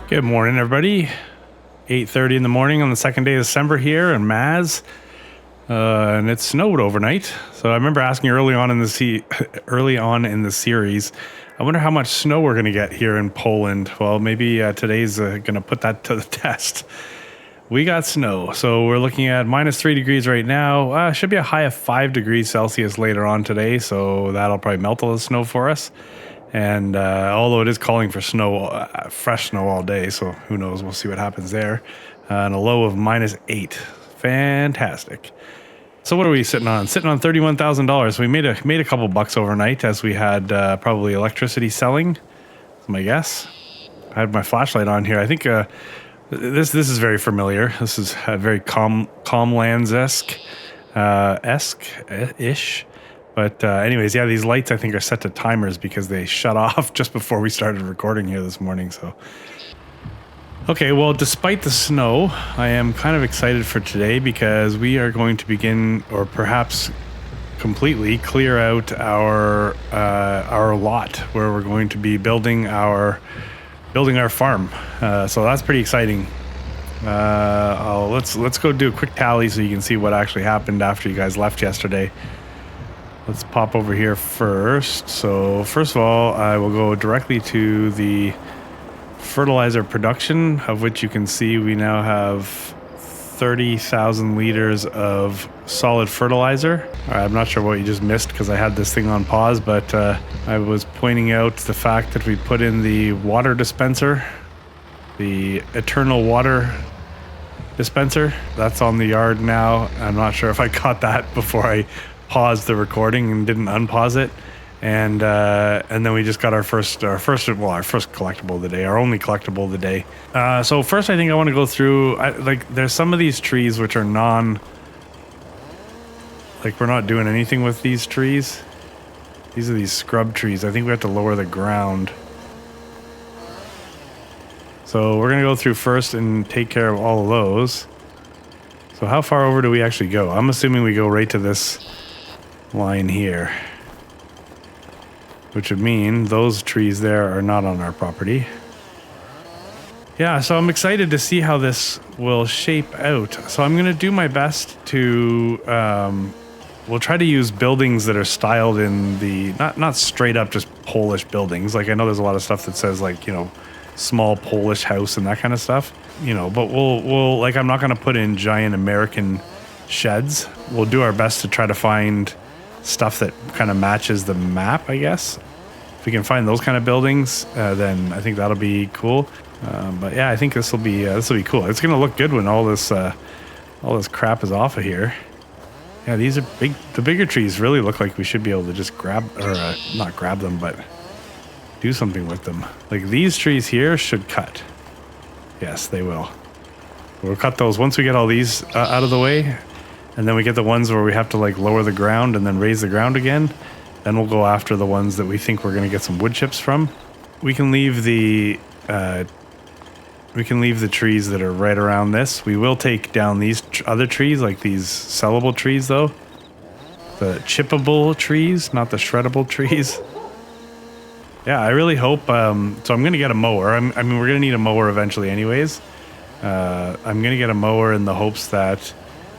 Good morning, everybody. 8:30 in the morning on the second day of December here in Maz, and it snowed overnight. So I remember asking early on in the series, I wonder how much snow we're going to get here in Poland. Well, maybe today's going to put that to the test. We got snow, so we're looking at -3 degrees right now. Should be a high of 5 degrees Celsius later on today, so that'll probably melt all the snow for us. And although it is calling for snow, fresh snow all day, so who knows? We'll see what happens there. And a low of -8. Fantastic. So what are we sitting on? Sitting on $31,000. We made a couple bucks overnight as we had probably electricity selling. That's my guess. I had my flashlight on here. I think this is very familiar. This is very Calmlands-esque ish. But anyways, yeah, these lights I think are set to timers because they shut off just before we started recording here this morning. So, okay, well, despite the snow, I am kind of excited for today because we are going to begin, or perhaps completely clear out our lot where we're going to be building our farm. So that's pretty exciting. Let's go do a quick tally so you can see what actually happened after you guys left yesterday. Let's pop over here first. So first of all, I will go directly to the fertilizer production, of which you can see we now have 30,000 liters of solid fertilizer. I'm not sure what you just missed because I had this thing on pause, but I was pointing out the fact that we put in the water dispenser, the eternal water dispenser. That's on the yard now. I'm not sure if I caught that before I paused the recording and didn't unpause it, and then we just got our first collectible of the day, our only collectible of the day. So first, I think I want to go through. There's some of these trees which are we're not doing anything with these trees. These are these scrub trees. I think we have to lower the ground. So we're gonna go through first and take care of all of those. So how far over do we actually go? I'm assuming we go right to this line here, which would mean those trees there are not on our property. Yeah, so I'm excited to see how this will shape out. So I'm going to do my best to we'll try to use buildings that are styled in the not straight up just Polish buildings. Like I know there's a lot of stuff that says small Polish house and that kind of stuff, but we'll I'm not going to put in giant American sheds. We'll do our best to try to find stuff that kind of matches the map, I guess. If we can find those kind of buildings, then I think that'll be cool. But yeah, I think this will be cool. It's going to look good when all this crap is off of here. Yeah, these are big. The bigger trees really look like we should be able to just not grab them, but do something with them. Like these trees here should cut. Yes, they will. We'll cut those once we get all these out of the way. And then we get the ones where we have to lower the ground and then raise the ground again. Then we'll go after the ones that we think we're going to get some wood chips from. We can leave the trees that are right around this. We will take down these other trees, like these sellable trees though. The chippable trees, not the shreddable trees. Yeah, I really hope, so I'm going to get a mower. I mean, we're going to need a mower eventually anyways. I'm going to get a mower in the hopes that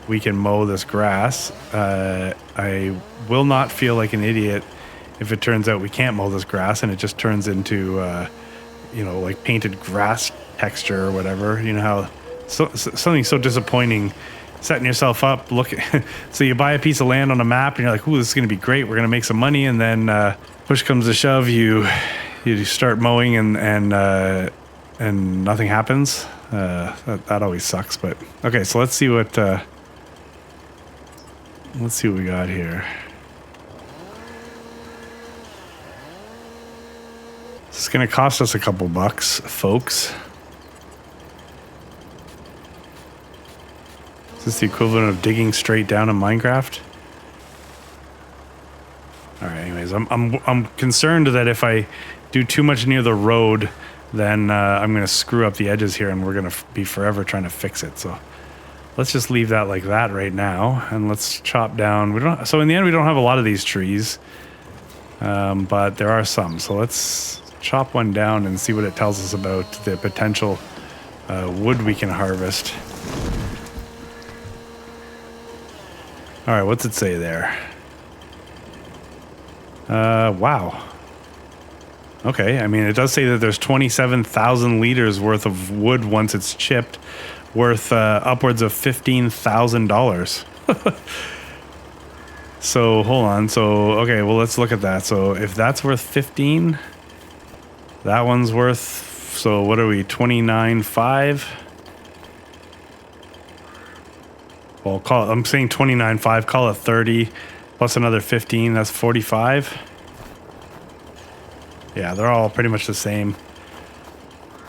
we can mow this grass. I will not feel like an idiot if it turns out we can't mow this grass and it just turns into, painted grass texture or whatever. You know how something so disappointing, setting yourself up, so you buy a piece of land on a map and you're like, ooh, this is going to be great. We're going to make some money. And then push comes to shove, you start mowing and nothing happens. That always sucks. But okay, so let's see what we got here. It's going to cost us a couple bucks, folks. Is this the equivalent of digging straight down in Minecraft? All right. Anyways, I'm concerned that if I do too much near the road, then I'm going to screw up the edges here, and we're going to be forever trying to fix it. So let's just leave that like that right now, and let's chop down. So in the end, we don't have a lot of these trees, but there are some. So let's chop one down and see what it tells us about the potential wood we can harvest. All right, what's it say there? Wow. Okay, I mean, it does say that there's 27,000 liters worth of wood once it's chipped, worth upwards of $15,000. So, hold on. So, okay, well, let's look at that. So, if that's worth 15, that one's worth, so what are we, 29.5? Well, I'm saying 29.5, call it 30, plus another 15, that's 45. Yeah, they're all pretty much the same.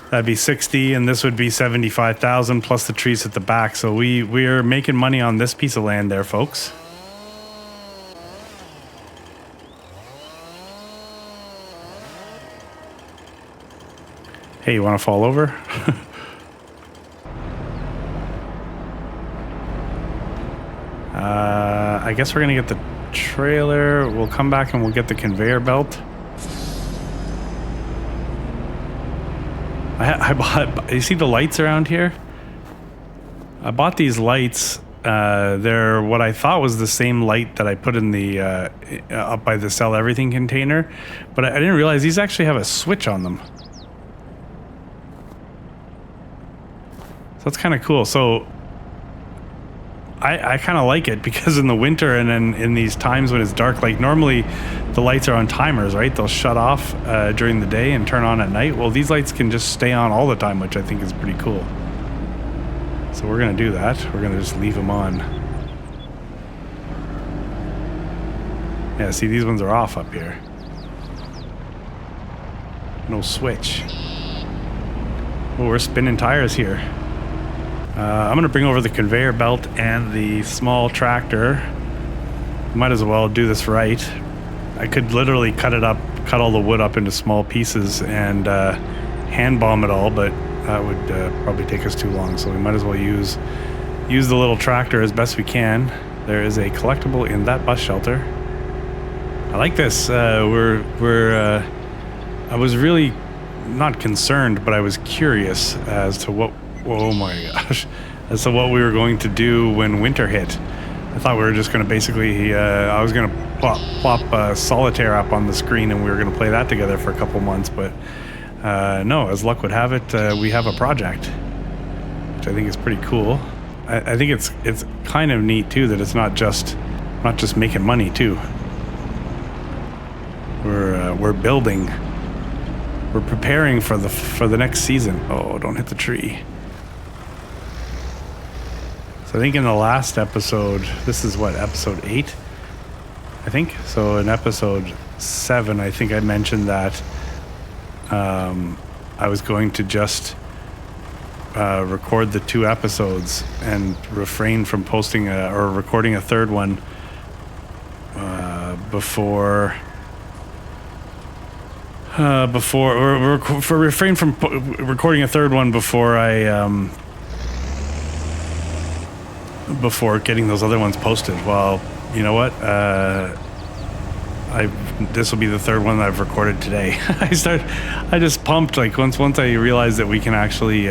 That'd be 60, and this would be 75,000 plus the trees at the back. So we're making money on this piece of land there, folks. Hey, you want to fall over? I guess we're gonna get the trailer. We'll come back and we'll get the conveyor belt. I bought, you see the lights around here? I bought these lights. They're what I thought was the same light that I put in the up by the sell everything container, but I didn't realize these actually have a switch on them. So that's kind of cool. So I kind of like it because in the winter and then in these times when it's dark, like normally the lights are on timers, right? They'll shut off during the day and turn on at night. Well, these lights can just stay on all the time, which I think is pretty cool. So we're going to do that. We're going to just leave them on. Yeah, see, these ones are off up here. No switch. Oh, we're spinning tires here. I'm going to bring over the conveyor belt and the small tractor. Might as well do this right. I could literally cut all the wood up into small pieces and hand bomb it all, but that would probably take us too long. So we might as well use the little tractor as best we can. There is a collectible in that bus shelter. I like this. I was really not concerned, but I was curious as to what. Oh my gosh. As to what we were going to do when winter hit. I thought we were just going to basically, I was going to plop Solitaire up on the screen and we were going to play that together for a couple months, but no, as luck would have it, we have a project, which I think is pretty cool. I think it's kind of neat too that it's not just making money too. We're building. We're preparing for the next season. Oh, don't hit the tree. So I think in the last episode, this is what, episode 8? I think. So in episode 7, I think I mentioned that I was going to just record the 2 episodes and refrain from posting or recording a third one before refrain from recording a third one before before getting those other ones posted. Well, you know what? This will be the third one that I've recorded today. I just pumped, like once I realized that we can actually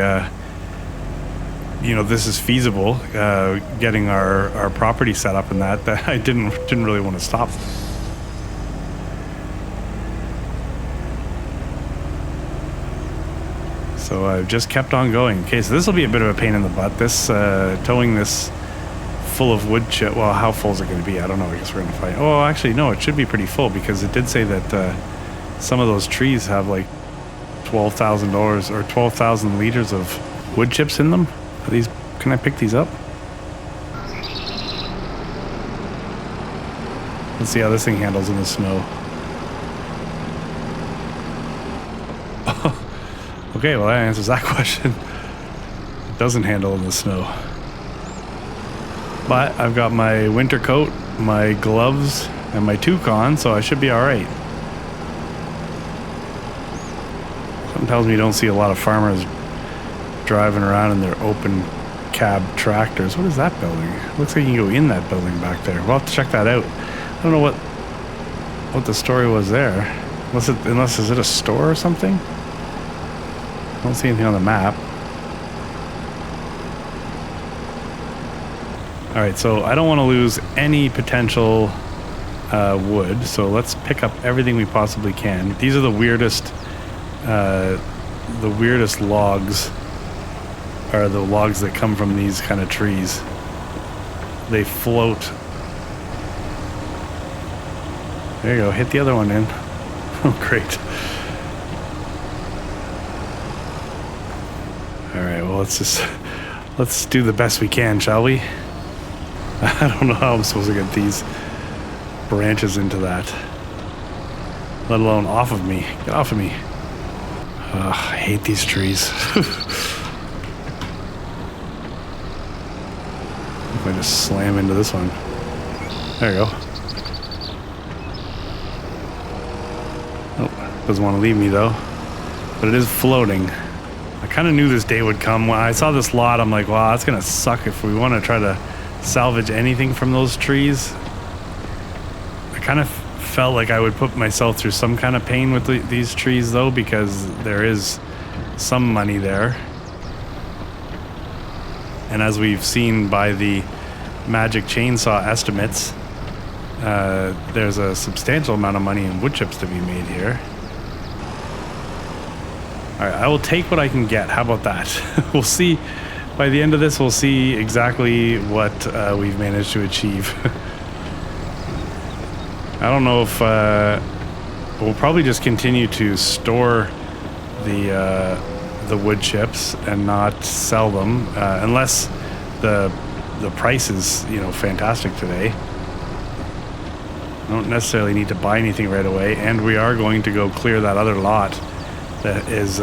this is feasible, getting our property set up and that I didn't really want to stop. So I've just kept on going. Okay, so this will be a bit of a pain in the butt. This towing this full of wood chip. Well, how full is it going to be? I don't know. I guess we're going to find. Oh, actually, no. It should be pretty full because it did say that some of those trees have like $12,000 or 12,000 liters of wood chips in them. Are these? Can I pick these up? Let's see how this thing handles in the snow. Okay, well that answers that question. It doesn't handle in the snow. But I've got my winter coat, my gloves, and my toque on, so I should be alright. Something tells me you don't see a lot of farmers driving around in their open cab tractors. What is that building? It looks like you can go in that building back there. We'll have to check that out. I don't know what the story was there. Unless is it a store or something? I don't see anything on the map. All right, so I don't want to lose any potential wood, so let's pick up everything we possibly can. These are the weirdest logs, are the logs that come from these kind of trees. They float. There you go, hit the other one in. Oh, great. All right, well, let's do the best we can, shall we? I don't know how I'm supposed to get these branches into that, let alone off of me. Get off of me. I hate these trees. If I just slam into this one. There you go. Oh, doesn't want to leave me though. But it is floating. I kind of knew this day would come. When I saw this lot, I'm like, wow, that's gonna suck if we want to try to salvage anything from those trees. I kind of felt like I would put myself through some kind of pain with these trees though, because there is some money there. And as we've seen by the magic chainsaw estimates, there's a substantial amount of money in wood chips to be made here. All right, I will take what I can get. How about that? We'll see. By the end of this, we'll see exactly what we've managed to achieve. I don't know if we'll probably just continue to store the wood chips and not sell them unless the price is, you know, fantastic today. I don't necessarily need to buy anything right away, and we are going to go clear that other lot that is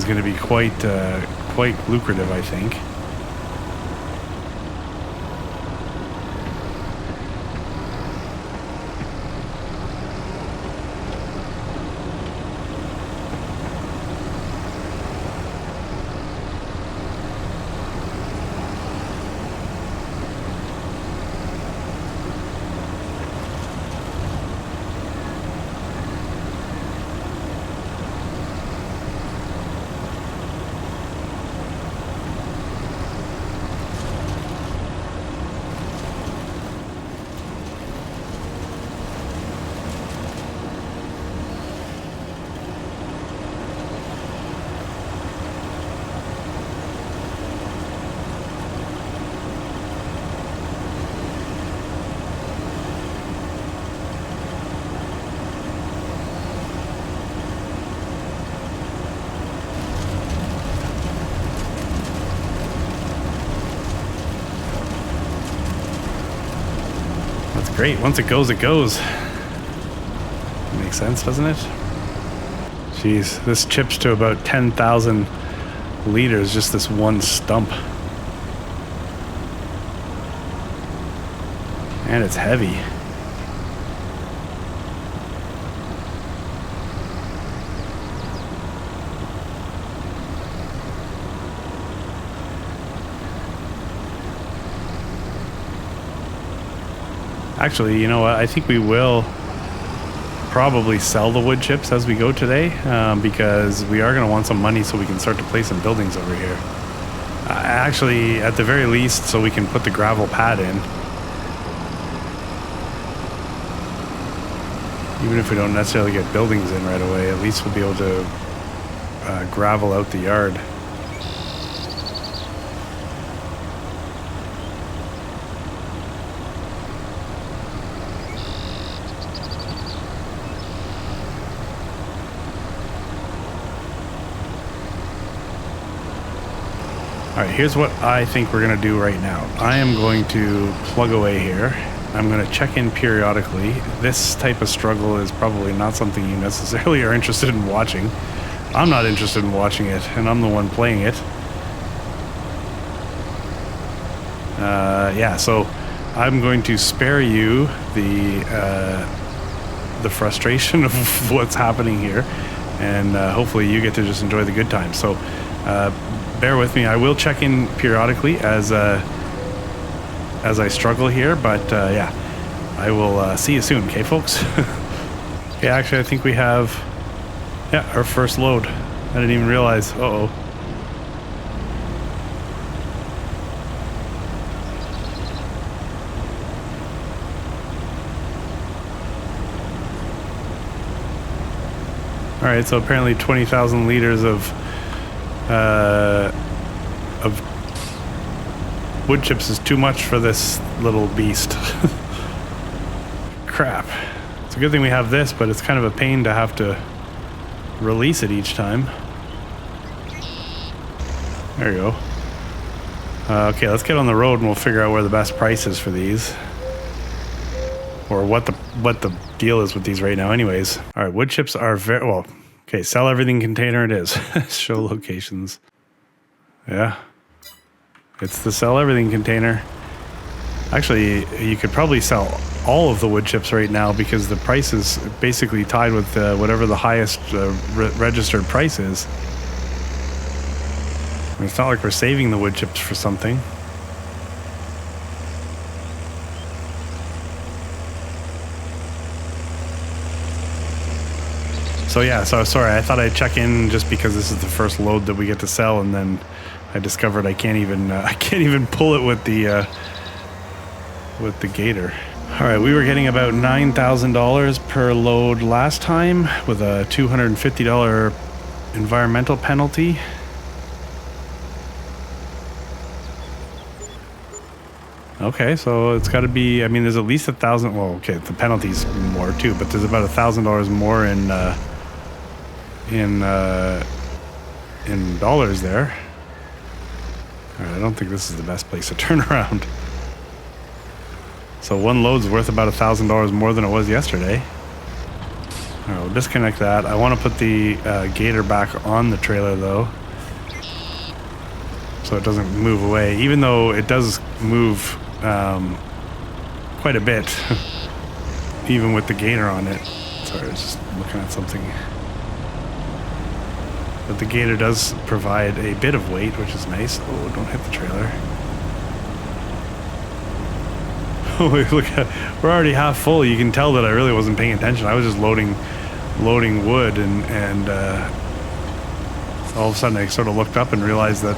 going to be quite lucrative, I think. Great. Once it goes, it goes. Makes sense, doesn't it? Jeez, this chips to about 10,000 liters, just this one stump. And it's heavy. Actually, you know what? I think we will probably sell the wood chips as we go today, because we are going to want some money so we can start to place some buildings over here. Actually, at the very least, so we can put the gravel pad in. Even if we don't necessarily get buildings in right away, at least we'll be able to gravel out the yard. All right, here's what I think we're gonna do right now. I am going to plug away here. I'm gonna check in periodically. This type of struggle is probably not something you necessarily are interested in watching. I'm not interested in watching it, and I'm the one playing it. Yeah, so I'm going to spare you the frustration of what's happening here, and hopefully you get to just enjoy the good times. So bear with me. I will check in periodically as I struggle here, but yeah, I will see you soon, okay, folks? Okay, actually, I think we have, yeah, our first load. I didn't even realize. Uh-oh. All right, so apparently 20,000 liters of wood chips is too much for this little beast. Crap. It's a good thing we have this, but it's kind of a pain to have to release it each time. There you go. Okay, let's get on the road and we'll figure out where the best price is for these. Or what the deal is with these right now anyways. All right, wood chips are very, well, okay, sell everything container it is. Show locations. Yeah. It's the sell everything container. Actually, you could probably sell all of the wood chips right now because the price is basically tied with whatever the highest registered price is. I mean, it's not like we're saving the wood chips for something. So yeah, so sorry, I thought I'd check in just because this is the first load that we get to sell, and then I discovered I can't even pull it with the Gator. All right, we were getting about $9,000 per load last time with a $250 environmental penalty. Okay, so it's got to be, I mean, there's at least 1,000, well, okay, the penalty's more too, but there's about $1,000 more in dollars there. All right, I don't think this is the best place to turn around. So one load's worth about $1,000 more than it was yesterday. All right, we'll disconnect that. I want to put the Gator back on the trailer though, so it doesn't move away, even though it does move quite a bit, even with the Gator on it. Sorry, I was just looking at something. But the Gator does provide a bit of weight, which is nice. Oh, don't hit the trailer. Oh, wait, look at, we're already half full. You can tell that I really wasn't paying attention. I was just loading wood, and all of a sudden I sort of looked up and realized that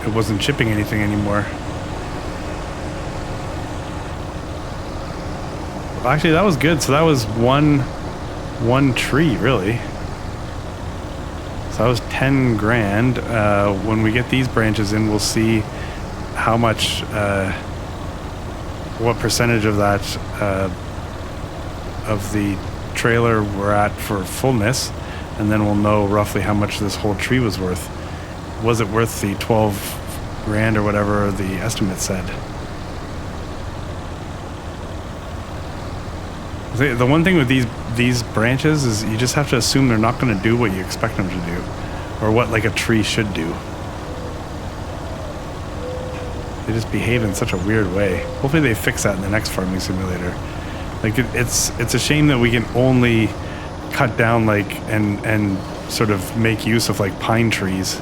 it wasn't chipping anything anymore. Actually, that was good. So that was one tree, really. So that was 10 grand. When we get these branches in, we'll see how much, what percentage of that, of the trailer we're at for fullness, and then we'll know roughly how much this whole tree was worth. Was it worth the 12 grand or whatever the estimate said? The one thing with these branches is you just have to assume they're not going to do what you expect them to do, or what like a tree should do. They just behave in such a weird way. Hopefully they fix that in the next farming simulator. Like it's a shame that we can only cut down like and sort of make use of like pine trees.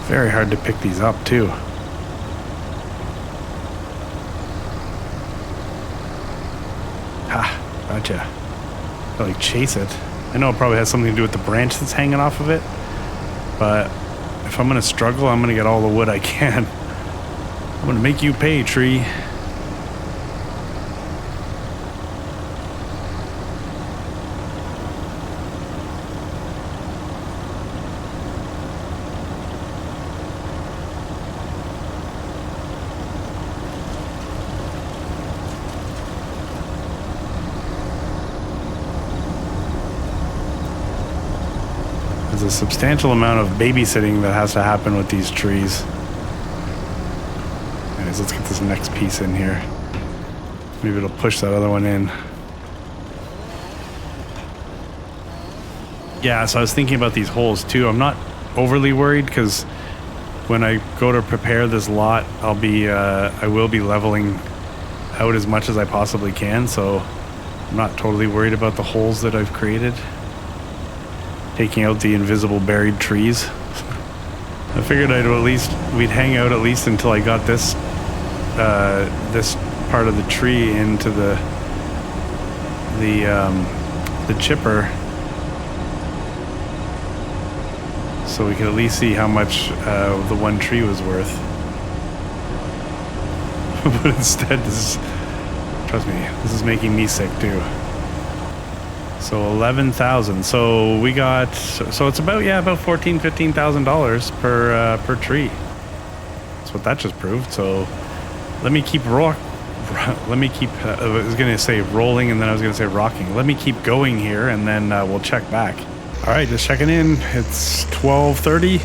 Very hard to pick these up too. Ha, gotcha. I like chase it. I know it probably has something to do with the branch that's hanging off of it, but if I'm gonna struggle, I'm gonna get all the wood I can. I'm gonna make you pay, tree. There's a substantial amount of babysitting that has to happen with these trees. Anyways, let's get this next piece in here. Maybe it'll push that other one in. Yeah, so I was thinking about these holes too. I'm not overly worried because when I go to prepare this lot, I will be leveling out as much as I possibly can. So I'm not totally worried about the holes that I've created. Taking out the invisible buried trees. I figured we'd hang out at least until I got this part of the tree into the chipper, so we could at least see how much the one tree was worth. But instead, trust me, this is making me sick too. So 11,000. So we got, so it's about $14,000-$15,000 per tree. That's what that just proved. So let me keep I was gonna say rolling, and then I was gonna say rocking. Let me keep going here, and then we'll check back. All right, just checking in. It's 12:30.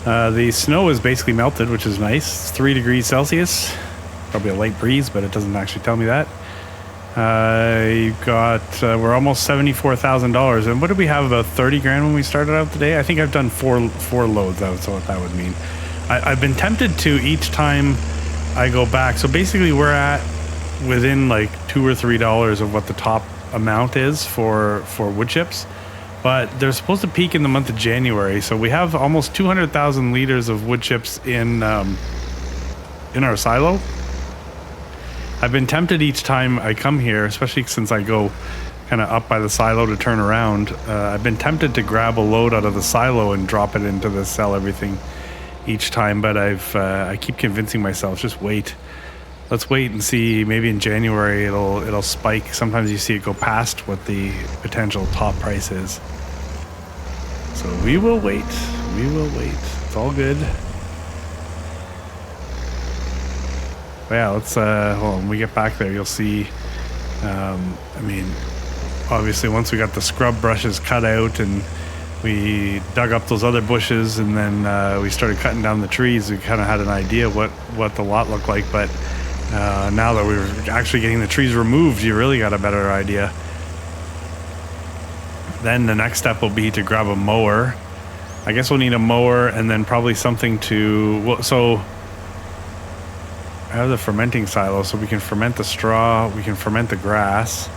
The snow is basically melted, which is nice. It's 3 degrees Celsius. Probably a light breeze, but it doesn't actually tell me that. We're almost $74,000. And what did we have, about 30 grand when we started out today? I think I've done four loads. That's what that would mean. I've been tempted to each time I go back. So basically we're at within like $2 or $3 of what the top amount is for wood chips. But they're supposed to peak in the month of January. So we have almost 200,000 liters of wood chips in our silo. I've been tempted each time I come here, especially since I go kind of up by the silo to turn around. I've been tempted to grab a load out of the silo and drop it into the sell everything each time, but I keep convincing myself, just wait. Let's wait and see. Maybe in January it'll spike. Sometimes you see it go past what the potential top price is. So we will wait. We will wait. It's all good. But yeah, let's when we get back there, you'll see. I mean, obviously, once we got the scrub brushes cut out and we dug up those other bushes, and then we started cutting down the trees, we kind of had an idea what the lot looked like. But now that we're actually getting the trees removed, you really got a better idea. Then the next step will be to grab a mower. I guess we'll need a mower, and then probably something to. So I have the fermenting silo, so we can ferment the straw, we can ferment the grass,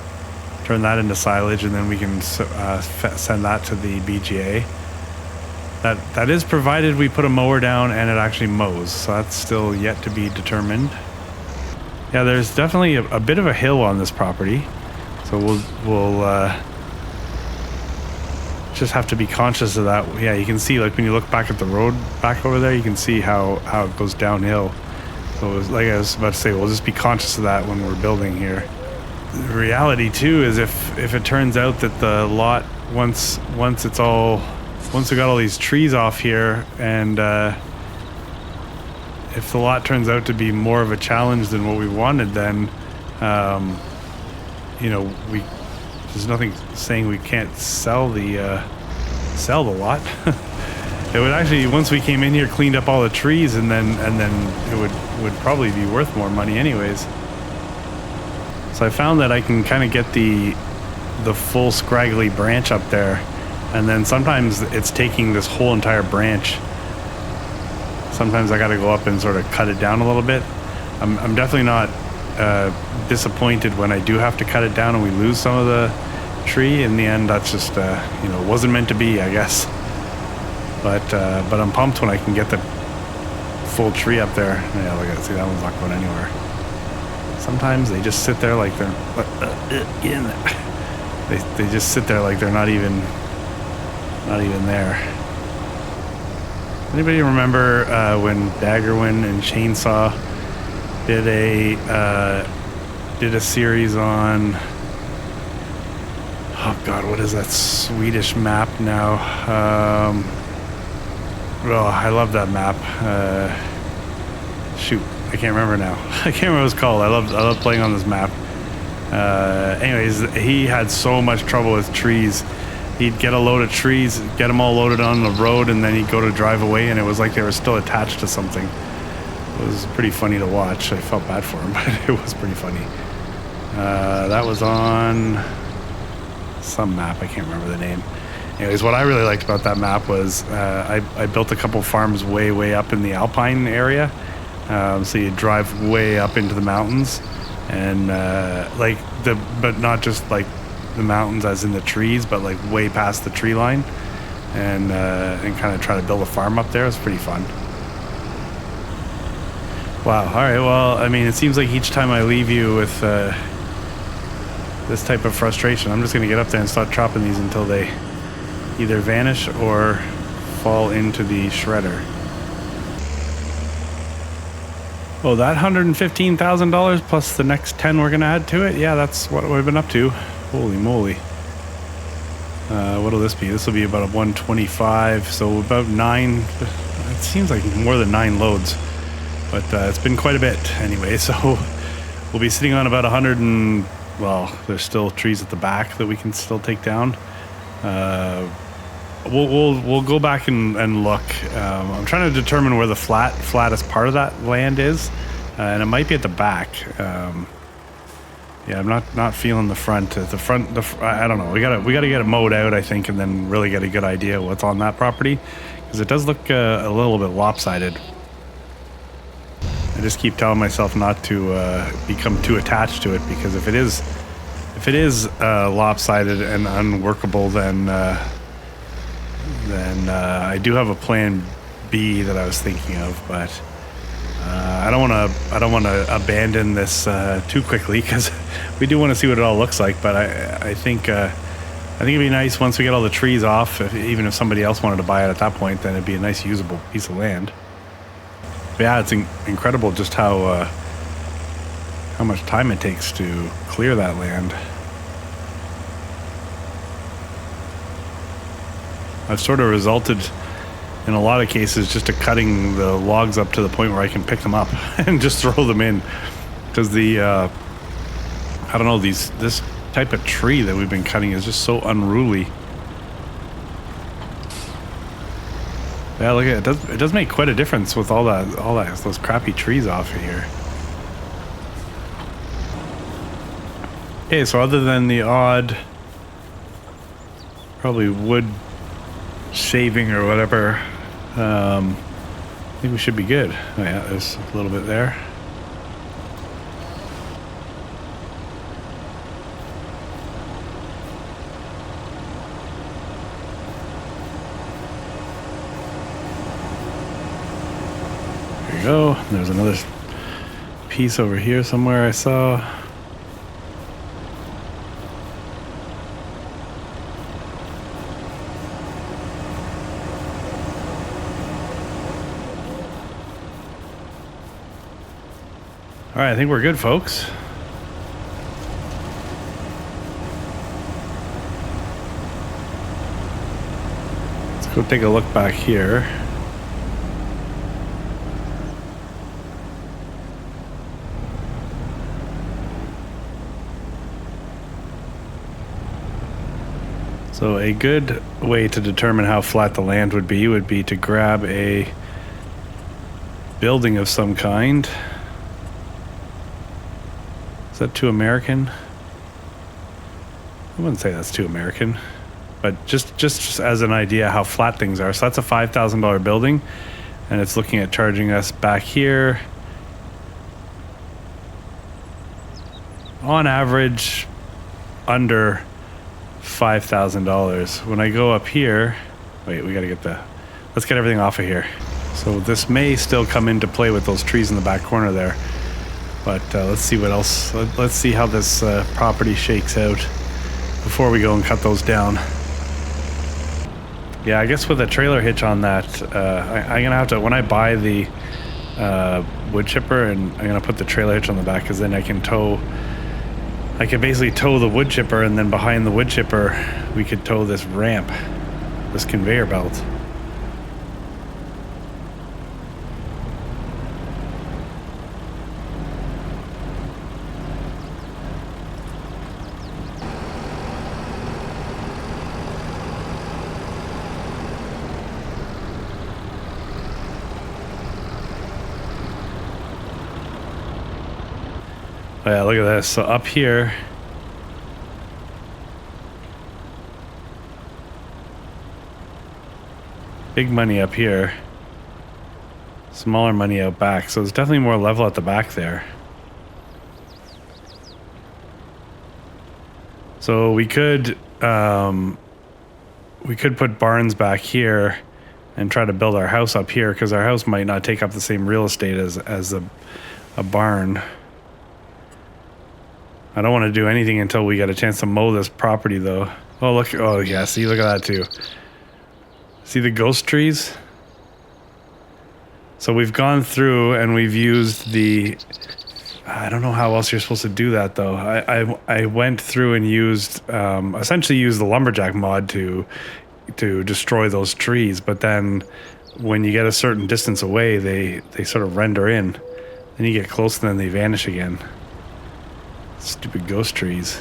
turn that into silage, and then we can send that to the BGA. That is provided we put a mower down and it actually mows, so that's still yet to be determined. Yeah, there's definitely a bit of a hill on this property, so we'll just have to be conscious of that. Yeah, you can see, like when you look back at the road back over there, you can see how it goes downhill. So like I was about to say, we'll just be conscious of that when we're building here. The reality too is if it turns out that the lot, once we got all these trees off here, and if the lot turns out to be more of a challenge than what we wanted, then there's nothing saying we can't sell the lot. It would actually, once we came in here, cleaned up all the trees, and then it would probably be worth more money anyways. So I found that I can kind of get the full scraggly branch up there, and then sometimes it's taking this whole entire branch. Sometimes I got to go up and sort of cut it down a little bit. I'm definitely not disappointed when I do have to cut it down and we lose some of the tree. In the end, that's just wasn't meant to be, I guess. But I'm pumped when I can get the full tree up there. Yeah, look at it. See, that one's not going anywhere. Sometimes they just sit there like they're get in there. They just sit there like they're not even there. Anybody remember when Daggerwin and Chainsaw did a series on? Oh God, what is that Swedish map now? I love that map. Shoot, I can't remember now. I can't remember what it's called. I love playing on this map. Anyways, he had so much trouble with trees. He'd get a load of trees, get them all loaded on the road, and then he'd go to drive away, and it was like they were still attached to something. It was pretty funny to watch. I felt bad for him, but it was pretty funny. That was on some map. I can't remember the name. Anyways, what I really liked about that map was I built a couple farms way up in the Alpine area. So you drive way up into the mountains, and but not just like the mountains as in the trees, but like way past the tree line, and kind of try to build a farm up there. It was pretty fun. Wow. All right. Well, I mean, it seems like each time I leave you with this type of frustration, I'm just going to get up there and start chopping these until they either vanish or fall into the shredder. Oh, that $115,000 plus the next 10 we're going to add to it? Yeah, that's what we've been up to. Holy moly. What'll this be? This will be about a 125, so about 9. It seems like more than 9 loads. But it's been quite a bit anyway, so we'll be sitting on about 100 and, well, there's still trees at the back that we can still take down. We'll go back and look. I'm trying to determine where the flattest part of that land is, and it might be at the back. Yeah, I'm not feeling the front. I don't know. We gotta get it mowed out, I think, and then really get a good idea what's on that property, because it does look a little bit lopsided. I just keep telling myself not to become too attached to it, because if it is lopsided and unworkable, then I do have a plan B that I was thinking of, but I don't want to abandon this too quickly, because we do want to see what it all looks like. But I think it'd be nice once we get all the trees off. Even if somebody else wanted to buy it at that point, then it'd be a nice usable piece of land. But yeah, it's incredible just how much time it takes to clear that land. I've sort of resulted in a lot of cases just to cutting the logs up to the point where I can pick them up and just throw them in, because I don't know, this type of tree that we've been cutting is just so unruly. Yeah, look at it. It does make quite a difference with all those crappy trees off of here. Okay, so other than the odd probably wood shaving or whatever, I think we should be good. Oh yeah, there's a little bit there. There you go. There's another piece over here somewhere I saw. All right, I think we're good, folks. Let's go take a look back here. So a good way to determine how flat the land would be to grab a building of some kind. Is that too American? I wouldn't say that's too American, but just as an idea how flat things are. So that's a $5,000 building, and it's looking at charging us back here on average under $5,000. When I go up here, wait, let's get everything off of here. So this may still come into play with those trees in the back corner there. But let's see what else. Let's see how this property shakes out before we go and cut those down. Yeah, I guess with a trailer hitch on that, I'm gonna have to, when I buy the wood chipper, and I'm gonna put the trailer hitch on the back, because then I can basically tow the wood chipper, and then behind the wood chipper we could tow this ramp, this conveyor belt. Oh yeah, look at this. So up here, big money up here, smaller money out back. So it's definitely more level at the back there. So we could put barns back here and try to build our house up here, because our house might not take up the same real estate as a barn. I don't want to do anything until we get a chance to mow this property though. Oh look, oh yeah, see, look at that too. See the ghost trees? So we've gone through and we've used the, I don't know how else you're supposed to do that though. I went through and used, essentially used the lumberjack mod to destroy those trees, but then when you get a certain distance away, they sort of render in. Then you get close and then they vanish again. Stupid ghost trees.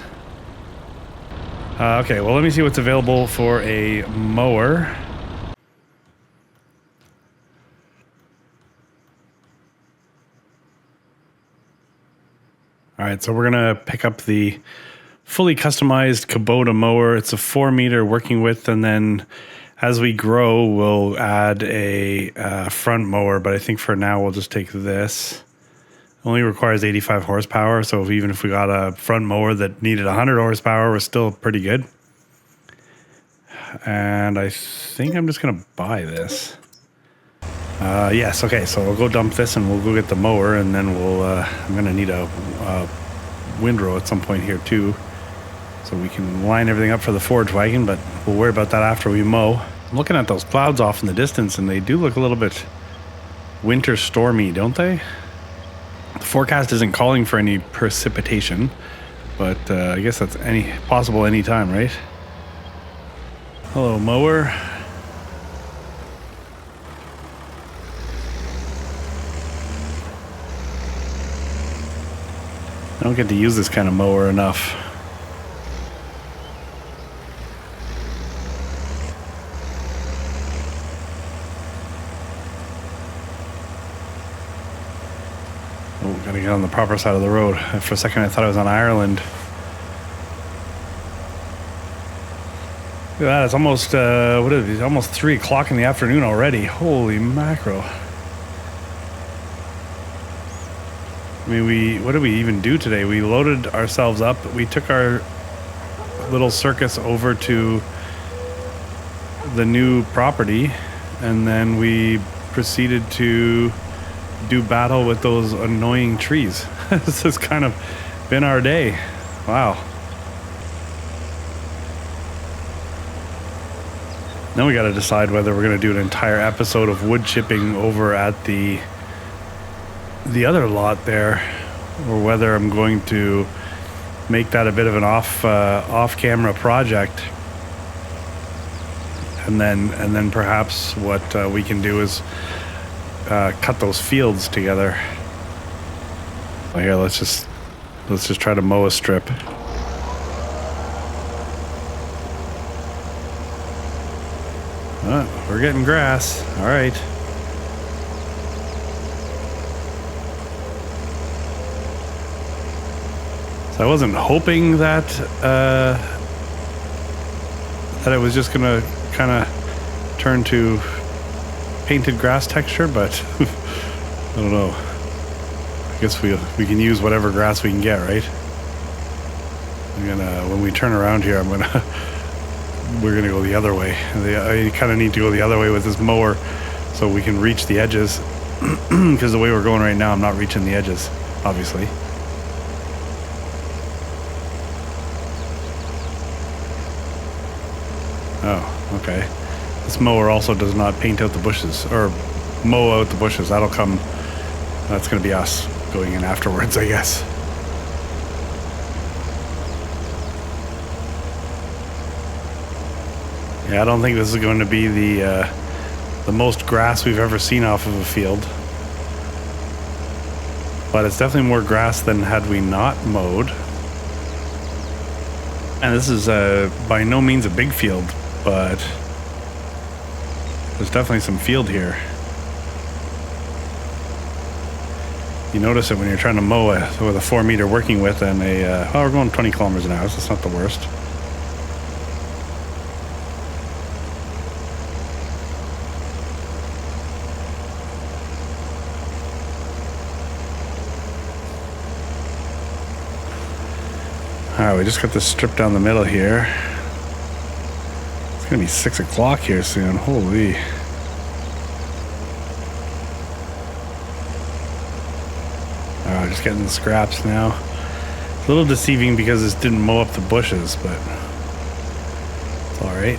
Okay, well let me see what's available for a mower. All right, so we're gonna pick up the fully customized Kubota mower. It's a 4-meter working width, and then as we grow, we'll add a front mower, but I think for now we'll just take this. Only requires 85 horsepower, so even if we got a front mower that needed 100 horsepower, we're still pretty good. And I think I'm just gonna buy this. Yes, okay, so we'll go dump this and we'll go get the mower, and then we'll, I'm gonna need a windrow at some point here too, so we can line everything up for the forage wagon, but we'll worry about that after we mow. I'm looking at those clouds off in the distance, and they do look a little bit winter stormy, don't they? The forecast isn't calling for any precipitation, but I guess that's possible any time, right? Hello, mower. I don't get to use this kind of mower enough. Oh, gotta get on the proper side of the road. For a second I thought I was on Ireland. Look at that, it's almost, what is it? It's almost 3 o'clock in the afternoon already. Holy mackerel. I mean, what did we even do today? We loaded ourselves up. We took our little circus over to the new property, and then we proceeded to do battle with those annoying trees. This has kind of been our day. Wow. Now we got to decide whether we're going to do an entire episode of wood chipping over at the other lot there, or whether I'm going to make that a bit of an off-camera project, and then perhaps what we can do is cut those fields together. Well, here, let's just try to mow a strip. We're getting grass. All right. So I wasn't hoping that it was just gonna kind of turn to painted grass texture, but I don't know. I guess we can use whatever grass we can get, right? When we turn around here, we're gonna go the other way. I kind of need to go the other way with this mower so we can reach the edges, because the way we're going right now, I'm not reaching the edges, obviously. Oh, okay. This mower also does not paint out the bushes, or mow out the bushes. That's going to be us going in afterwards, I guess. Yeah, I don't think this is going to be the most grass we've ever seen off of a field. But it's definitely more grass than had we not mowed. And this is by no means a big field, but there's definitely some field here. You notice it when you're trying to mow with a 4-meter working width and we're going 20 kilometers an hour, so it's not the worst. Alright, we just got this strip down the middle here. It's gonna be 6 o'clock here soon, holy. Just getting the scraps now. It's a little deceiving because this didn't mow up the bushes, but it's all right.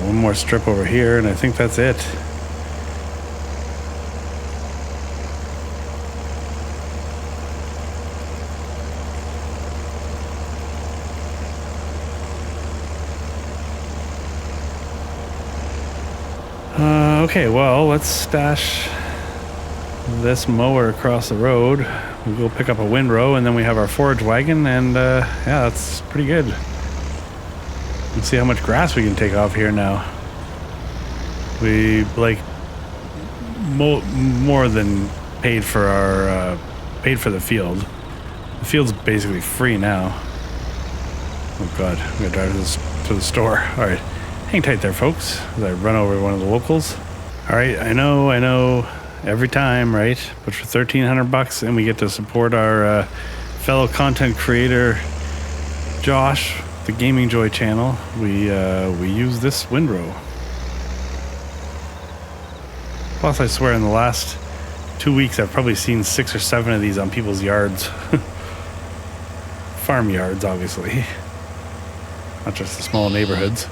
One more strip over here, and I think that's it. Okay, well, let's stash this mower across the road. We'll go pick up a windrow, and then we have our forage wagon, and yeah, that's pretty good. Let's see how much grass we can take off here now. We, like, more than paid for our, paid for the field. The field's basically free now. Oh God, I'm gonna drive to the store. All right. Hang tight there, folks, as I run over one of the locals. All right, I know, every time, right? But for $1,300, and we get to support our fellow content creator, Josh, the Gaming Joy channel. We use this windrow. Plus, I swear, in the last 2 weeks, I've probably seen 6 or 7 of these on people's yards. Farm yards, obviously, not just the small neighborhoods.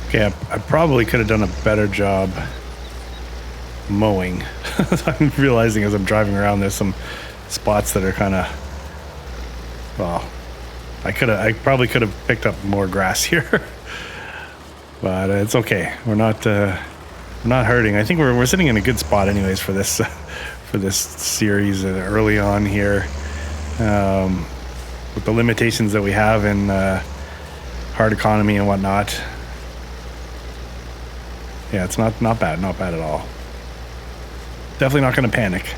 Okay, I probably could have done a better job mowing. I'm realizing as I'm driving around, there's some spots that are kind of, well, I probably could have picked up more grass here, but it's okay. We're not hurting. I think we're sitting in a good spot, anyways, for this series early on here, with the limitations that we have in hard economy and whatnot. Yeah, it's not bad at all. Definitely not going to panic.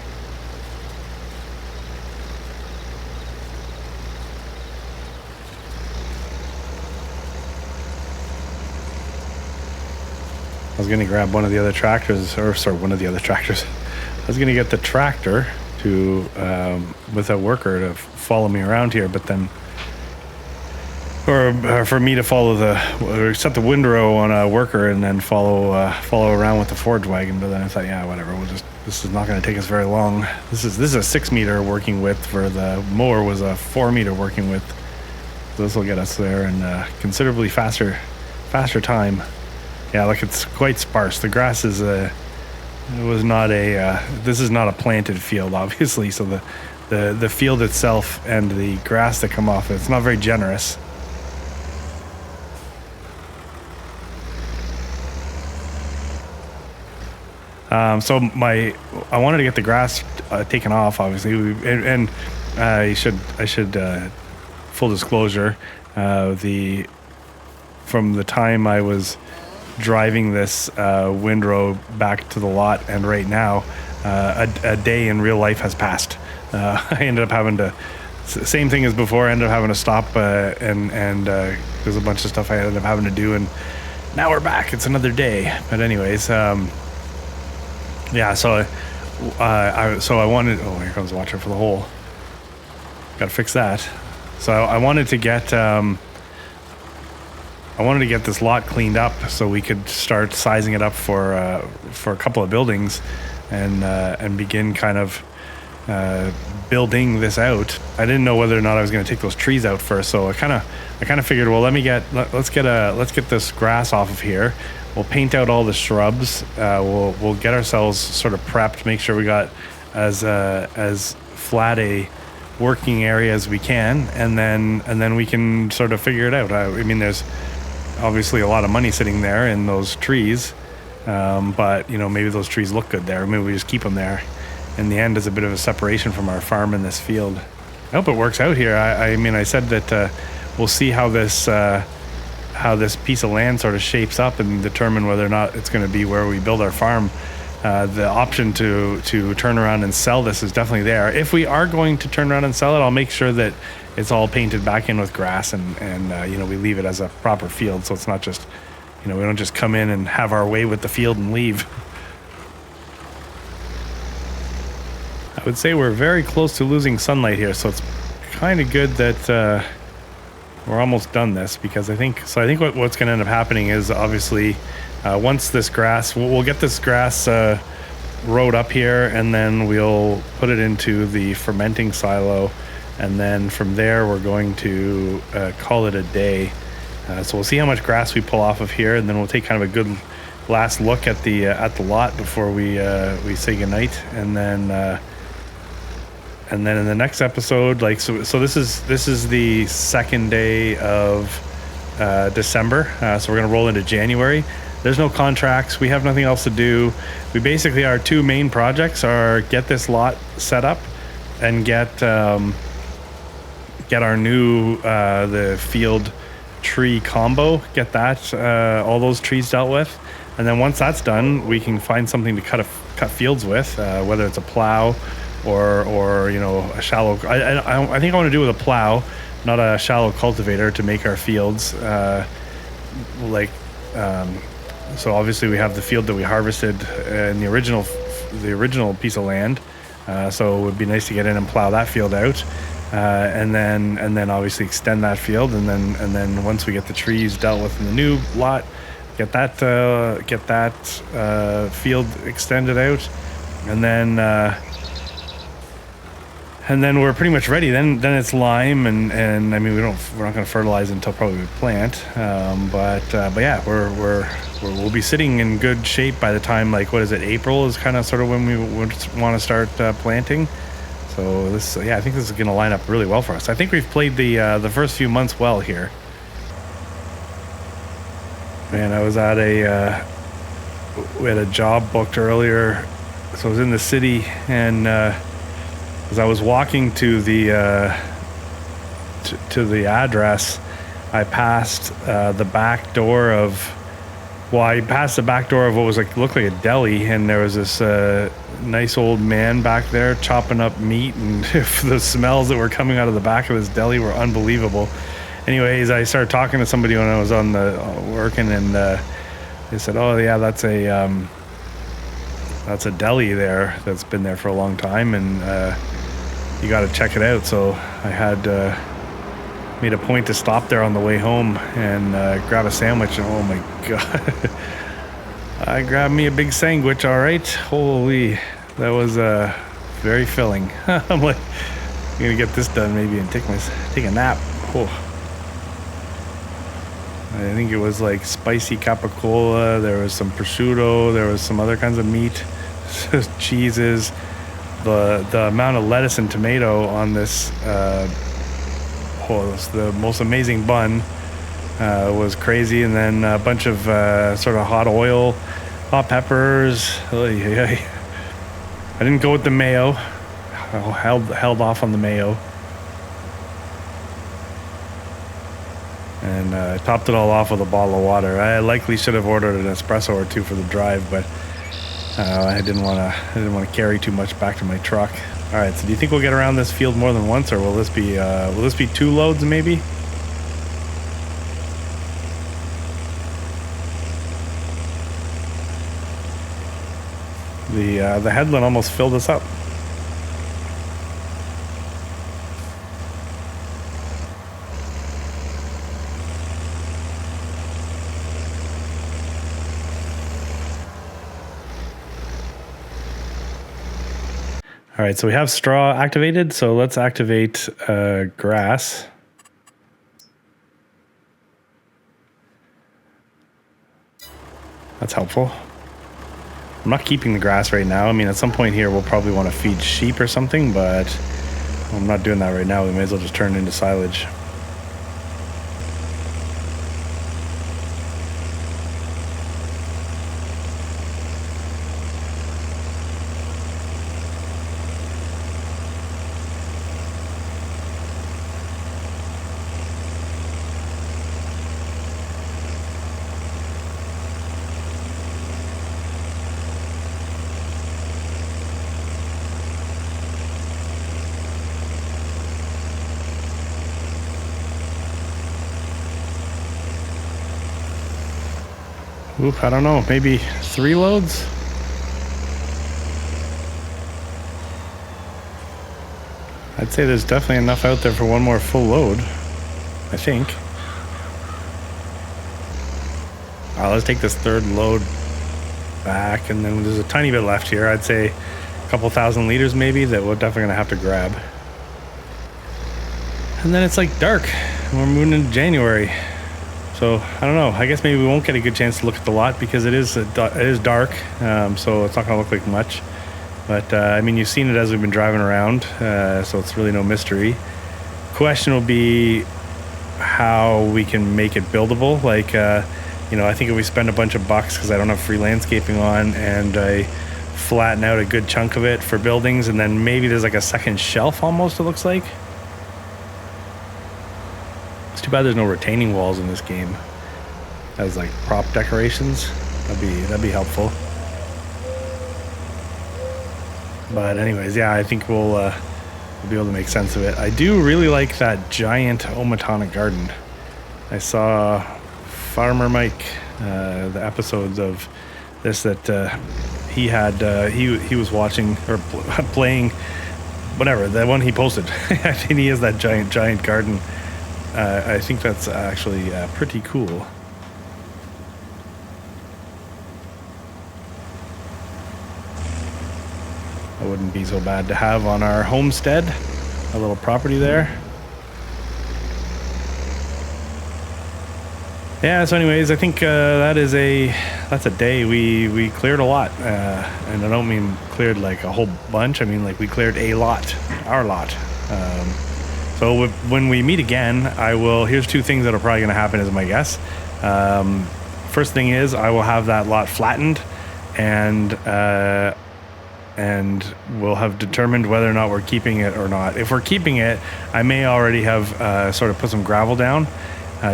I was going to grab one of the other tractors, I was going to get the tractor to, with a worker to follow me around here, but then, or for me to follow or set the windrow on a worker and then follow around with the forage wagon. But then I thought, yeah, whatever. This is not going to take us very long. This is a 6-meter working width, for the mower was a 4-meter working width. So this will get us there in considerably faster time. Yeah, look, it's quite sparse. The grass is this is not a planted field, obviously. So the field itself and the grass that come off it's not very generous. So I wanted to get the grass taken off, obviously, and I should full disclosure, from the time I was driving this windrow back to the lot and right now, a day in real life has passed. I ended up having to, same thing as before, I ended up having to stop and there's a bunch of stuff I ended up having to do, and now we're back. It's another day. But anyways, yeah, so I wanted, oh, here comes the watcher for the hole. Got to fix that. So I wanted to get this lot cleaned up so we could start sizing it up for a couple of buildings, and begin kind of building this out. I didn't know whether or not I was going to take those trees out first, so I kind of figured, well, let's get this grass off of here. We'll paint out all the shrubs. We'll get ourselves sort of prepped, make sure we got as flat a working area as we can, and then we can sort of figure it out. I mean, there's obviously a lot of money sitting there in those trees, but maybe those trees look good there. Maybe we just keep them there. In the end, it's a bit of a separation from our farm in this field. I hope it works out here. I mean, I said that we'll see how this piece of land sort of shapes up and determine whether or not it's going to be where we build our farm. The option to turn around and sell this is definitely there. If we are going to turn around and sell it, I'll make sure that it's all painted back in with grass and you know, we leave it as a proper field, so it's not just, you know, we don't just come in and have our way with the field and leave. I would say we're very close to losing sunlight here, so it's kind of good that we're almost done this, because I think what's going to end up happening is, obviously, once this grass, we'll get this grass rowed up here, and then we'll put it into the fermenting silo, and then from there we're going to call it a day. So we'll see how much grass we pull off of here, and then we'll take kind of a good last look at the lot before we say goodnight, and then in the next episode, like, so this is the second day of December, so we're gonna roll into January. There's no contracts, we have nothing else to do. We basically, our two main projects are get this lot set up and get our new the field tree combo, get that all those trees dealt with, and then once that's done, we can find something to cut fields with, whether it's a plow or you know, a shallow. I think I want to do with a plow, not a shallow cultivator, to make our fields so obviously we have the field that we harvested in the original piece of land, so it would be nice to get in and plow that field out, and then obviously extend that field, and then once we get the trees dealt with in the new lot, get that field extended out, and then we're pretty much ready. Then it's lime, and I mean, we're not going to fertilize until probably we plant. But yeah, we'll be sitting in good shape by the time, like, what is it? April is kind of sort of when we would want to start planting. So this, yeah, I think this is going to line up really well for us. I think we've played the first few months well here. Man, I was at we had a job booked earlier, so I was in the city, and as I was walking to the address, I passed the back door of what was looked like a deli, and there was this nice old man back there chopping up meat, and the smells that were coming out of the back of this deli were unbelievable. Anyways, I started talking to somebody when I was on the working, and they said, "Oh yeah, that's a deli there that's been there for a long time, and you got to check it out." So I had made a point to stop there on the way home and grab a sandwich, and oh my god, I grabbed me a big sandwich. All right, holy, that was very filling. I'm like, I'm gonna get this done maybe and take a nap. Oh. I think it was like spicy capicola, there was some prosciutto, there was some other kinds of meat, cheeses. The amount of lettuce and tomato on this, the most amazing bun, was crazy. And then a bunch of sort of hot peppers. I didn't go with the mayo. I held off on the mayo. And topped it all off with a bottle of water. I likely should have ordered an espresso or two for the drive, but I didn't want to carry too much back to my truck. All right, so do you think we'll get around this field more than once, or will this be 2 loads maybe? The headland almost filled us up. All right, so we have straw activated, so let's activate grass. That's helpful. I'm not keeping the grass right now. I mean, at some point here, we'll probably want to feed sheep or something, but I'm not doing that right now. We may as well just turn it into silage. Oof, I don't know, maybe 3 loads? I'd say there's definitely enough out there for one more full load, I think. Let's take this 3rd load back, and then there's a tiny bit left here. I'd say a couple thousand liters maybe that we're definitely gonna have to grab. And then it's like dark, and we're moving into January. So I don't know, I guess maybe we won't get a good chance to look at the lot because it is dark, so it's not gonna look like much. But I mean, you've seen it as we've been driving around, so it's really no mystery. Question will be how we can make it buildable. Like, you know, I think if we spend a bunch of bucks because I don't have free landscaping on, and I flatten out a good chunk of it for buildings, and then maybe there's like a second shelf almost, it looks like. It's too bad there's no retaining walls in this game as like prop decorations. That'd be helpful. But anyways, yeah, I think we'll be able to make sense of it. I do really like that giant Omatonic garden. I saw Farmer Mike, the episodes of this that he had, he was watching or playing, whatever, the one he posted. I think he has that giant garden. I think that's actually pretty cool. That wouldn't be so bad to have on our homestead, a little property there. Yeah, so anyways, I think that's a day. We cleared a lot, and I don't mean cleared like a whole bunch. I mean like we cleared a lot, our lot. So when we meet again, here's 2 things that are probably going to happen as my guess. First thing is I will have that lot flattened, and we'll have determined whether or not we're keeping it or not. If we're keeping it, I may already have sort of put some gravel down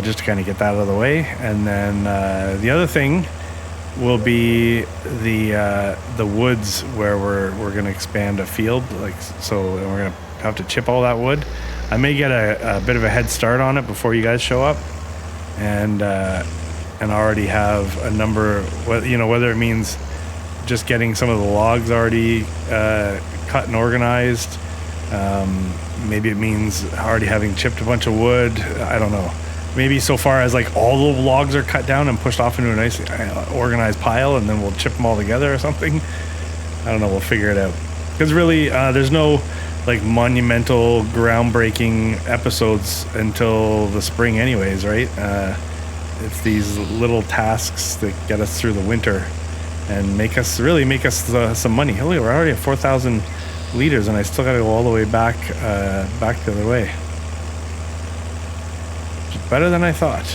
just to kind of get that out of the way. And then the other thing will be the woods where we're going to expand a field. So we're going to have to chip all that wood. I may get a bit of a head start on it before you guys show up, and already have a number. Whether it means just getting some of the logs already cut and organized. Maybe it means already having chipped a bunch of wood. I don't know. Maybe so far as like all the logs are cut down and pushed off into a nice organized pile, and then we'll chip them all together or something. I don't know. We'll figure it out. Because really, there's no like monumental, groundbreaking episodes until the spring anyways, right? It's these little tasks that get us through the winter and make us some money. Holy, we're already at 4,000 liters, and I still got to go all the way back the other way. Which is better than I thought.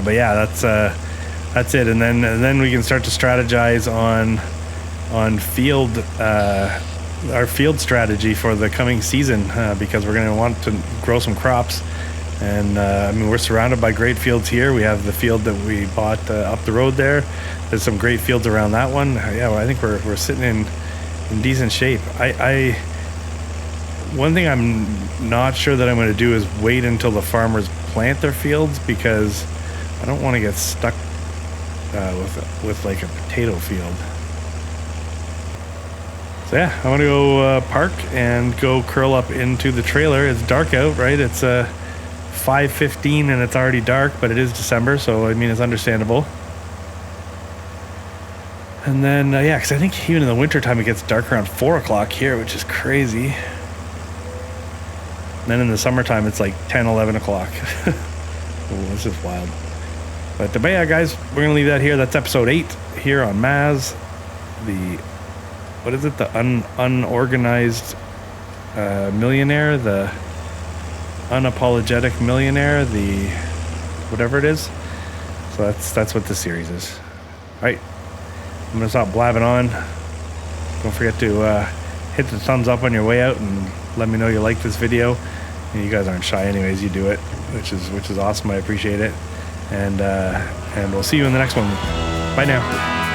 But yeah, that's it. And then we can start to strategize on field our field strategy for the coming season, because we're going to want to grow some crops. And I mean, we're surrounded by great fields here. We have the field that we bought up the road there. There's some great fields around that one. Yeah, well, I think we're sitting in decent shape. One thing I'm not sure that I'm going to do is wait until the farmers plant their fields, because I don't want to get stuck with like a potato field. So yeah, I want to go park and go curl up into the trailer. It's dark out, right? It's 5:15 and it's already dark, but it is December, so I mean, it's understandable. And then, yeah, because I think even in the wintertime it gets dark around 4 o'clock here, which is crazy. And then in the summertime it's like 10, 11 o'clock. Oh, this is wild. But yeah, guys, we're going to leave that here. That's episode 8 here on Maz. What is it? The unorganized millionaire? The unapologetic millionaire? The whatever it is. So that's what this series is. All right. I'm going to stop blabbing on. Don't forget to hit the thumbs up on your way out and let me know you like this video. And you guys aren't shy anyways. You do it, which is awesome. I appreciate it. And we'll see you in the next one. Bye now.